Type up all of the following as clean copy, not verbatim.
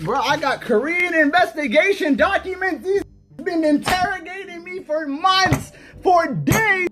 Bro, I got Korean investigation documents. These been interrogating me for months, for days.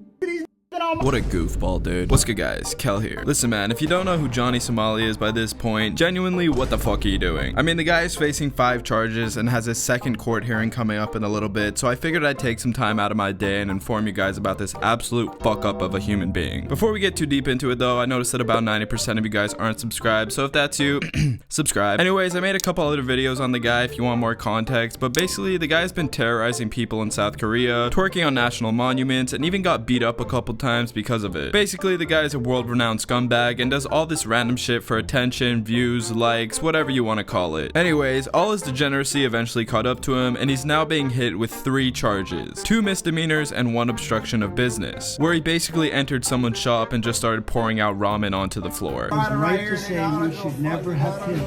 What a goofball, dude. What's good, guys? Kel here. Listen, man, if you don't know who Johnny Somali is by this point, genuinely, what the fuck are you doing? I mean, the guy is facing 5 charges and has his second court hearing coming up in a little bit, so I figured I'd take some time out of my day and inform you guys about this absolute fuck up of a human being. Before we get too deep into it, though, I noticed that about 90% of you guys aren't subscribed, so if that's you, subscribe. Anyways, I made a couple other videos on the guy if you want more context, but basically, the guy's been terrorizing people in South Korea, twerking on national monuments, and even got beat up a couple times because of it. Basically, the guy is a world-renowned scumbag and does all this random shit for attention, views, likes, whatever you want to call it. Anyways, all his degeneracy eventually caught up to him, and he's now being hit with 3 charges. 2 misdemeanors and 1 obstruction of business, where he basically entered someone's shop and just started pouring out ramen onto the floor. It's right to say you should never have kids.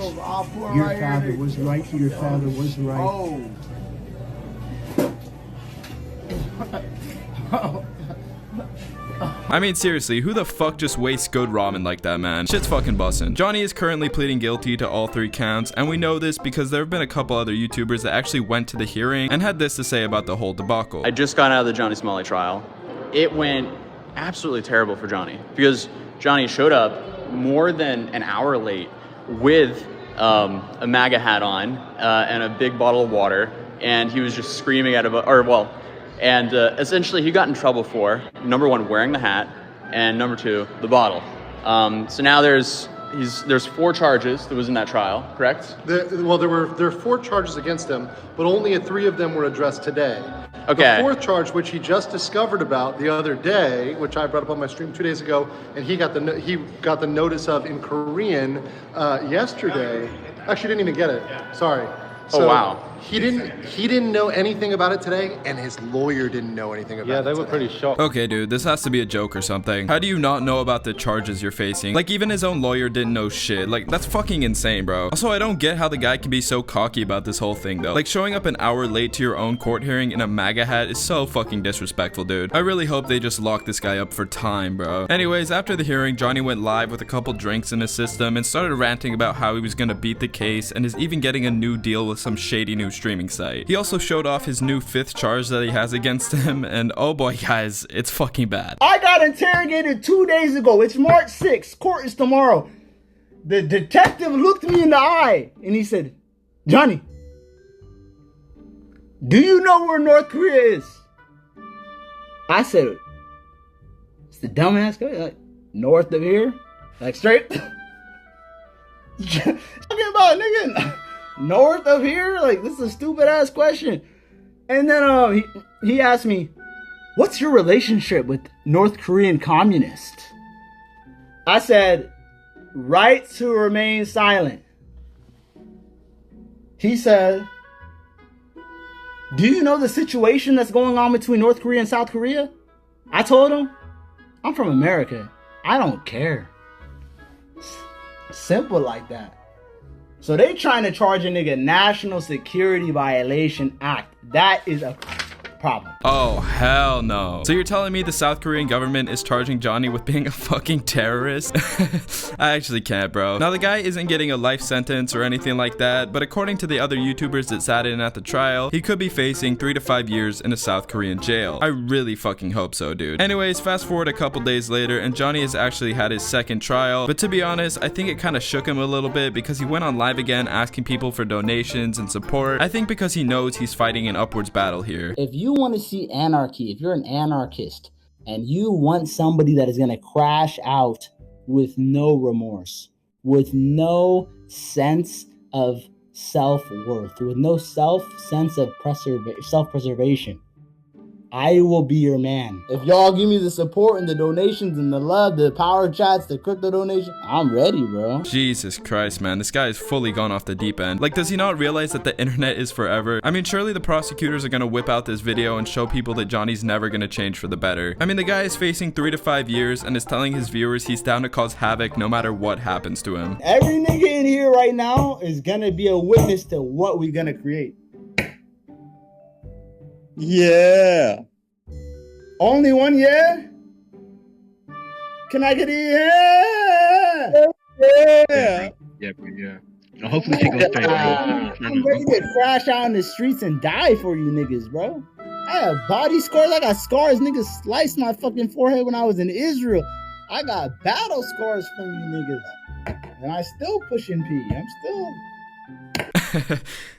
Your father was right, your father was right. I mean, seriously, who the fuck just wastes good ramen like that, man? Shit's fucking bussin'. Johnny is currently pleading guilty to all 3 counts, and we know this because there have been a couple other YouTubers that actually went to the hearing and had this to say about the whole debacle. I just got out of the Johnny Somali trial. It went absolutely terrible for Johnny because Johnny showed up more than an hour late with a MAGA hat on and a big bottle of water, and he was just screaming at and essentially he got in trouble for, number 1, wearing the hat, and number 2, the bottle. So now there's 4 charges that was in that trial, correct? There are 4 charges against him, but only 3 of them were addressed today. Okay. The 4th charge, which he just discovered about the other day, which I brought up on my stream 2 days ago, and he got the notice of in Korean yesterday. Actually, didn't even get it. Sorry. So oh wow. He didn't know anything about it today, and his lawyer didn't know anything about it. Yeah, they were pretty shocked. Okay, dude, this has to be a joke or something. How do you not know about the charges you're facing? Like, even his own lawyer didn't know shit. Like, that's fucking insane, bro. Also, I don't get how the guy can be so cocky about this whole thing, though. Like, showing up an hour late to your own court hearing in a MAGA hat is so fucking disrespectful, dude. I really hope they just lock this guy up for time, bro. Anyways, after the hearing, Johnny went live with a couple drinks in his system and started ranting about how he was gonna beat the case and is even getting a new deal with some shady new streaming site. He also showed off his new 5th charge that he has against him, and oh boy, guys, it's fucking bad. I got interrogated 2 days ago. It's March 6th. Court is tomorrow. The detective looked me in the eye and he said, "Johnny, do you know where North Korea is?" I said, "It's the dumbass guy, like north of here, like straight." Talking about nigga. North of here? Like, this is a stupid ass question. And then he asked me, "What's your relationship with North Korean communists?" I said, "Right to remain silent." He said, "Do you know the situation that's going on between North Korea and South Korea?" I told him, "I'm from America. I don't care." Simple like that. So they trying to charge a nigga National Security Violation Act. That is a problem. Oh, hell no. So you're telling me the South Korean government is charging Johnny with being a fucking terrorist? I actually can't, bro. Now, the guy isn't getting a life sentence or anything like that, but according to the other YouTubers that sat in at the trial, he could be facing 3 to 5 years in a South Korean jail. I really fucking hope so, dude. Anyways, fast forward a couple days later, and Johnny has actually had his 2nd trial, but to be honest, I think it kind of shook him a little bit because he went on live again asking people for donations and support. I think because he knows he's fighting an upwards battle here. If you want to see anarchy, if you're an anarchist and you want somebody that is going to crash out with no remorse, with no sense of self-worth, with no sense of self-preservation, I will be your man. If y'all give me the support and the donations and the love, the power chats, the crypto donation, I'm ready, bro. Jesus Christ, man. This guy is fully gone off the deep end. Like, does he not realize that the internet is forever? I mean, surely the prosecutors are gonna whip out this video and show people that Johnny's never gonna change for the better. I mean, the guy is facing 3 to 5 years and is telling his viewers he's down to cause havoc no matter what happens to him. Every nigga in here right now is gonna be a witness to what we're gonna create. Yeah. Only one yeah? Can I get a yeah? Yeah. Yeah. Hopefully she goes straight, bro. I'm ready to crash out in the streets and die for you niggas, bro. I have body scars. I got scars. Niggas sliced my fucking forehead when I was in Israel. I got battle scars from you niggas. And I still pushing P. I'm still...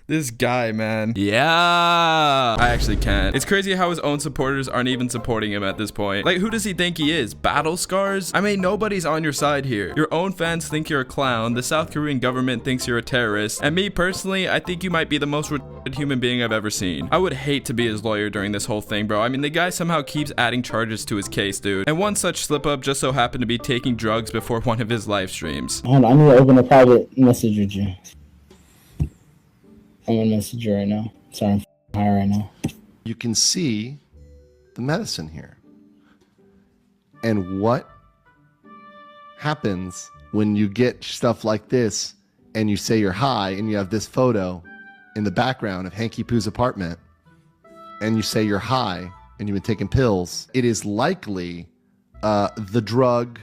This guy, man. Yeah. I actually can't. It's crazy how his own supporters aren't even supporting him at this point. Like, who does he think he is? Battle scars? I mean, nobody's on your side here. Your own fans think you're a clown. The South Korean government thinks you're a terrorist. And me personally, I think you might be the most retarded human being I've ever seen. I would hate to be his lawyer during this whole thing, bro. I mean, the guy somehow keeps adding charges to his case, dude. And one such slip up just so happened to be taking drugs before one of his live streams. Hold on, I need to open a private message with you. I'm gonna message you right now. Sorry, I'm high right now. You can see the medicine here. And what happens when you get stuff like this and you say you're high and you have this photo in the background of Hanky Poo's apartment and you say you're high and you've been taking pills, it is likely the drug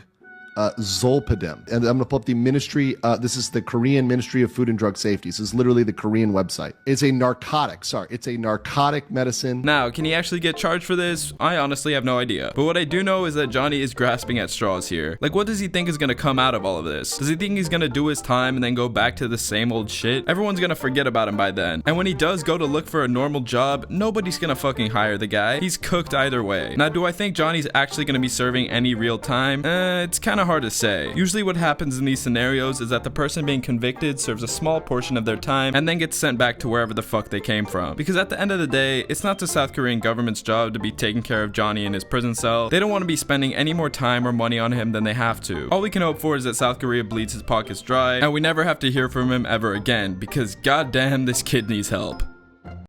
Zolpidem. And I'm going to pull up the ministry. This is the Korean Ministry of Food and Drug Safety. This is literally the Korean website. It's a narcotic. Sorry. It's a narcotic medicine. Now, can he actually get charged for this? I honestly have no idea. But what I do know is that Johnny is grasping at straws here. Like, what does he think is going to come out of all of this? Does he think he's going to do his time and then go back to the same old shit? Everyone's going to forget about him by then. And when he does go to look for a normal job, nobody's going to fucking hire the guy. He's cooked either way. Now, do I think Johnny's actually going to be serving any real time? It's kind of hard to say. Usually what happens in these scenarios is that the person being convicted serves a small portion of their time and then gets sent back to wherever the fuck they came from. Because at the end of the day, it's not the South Korean government's job to be taking care of Johnny in his prison cell. They don't want to be spending any more time or money on him than they have to. All we can hope for is that South Korea bleeds his pockets dry and we never have to hear from him ever again, because goddamn, this kid needs help.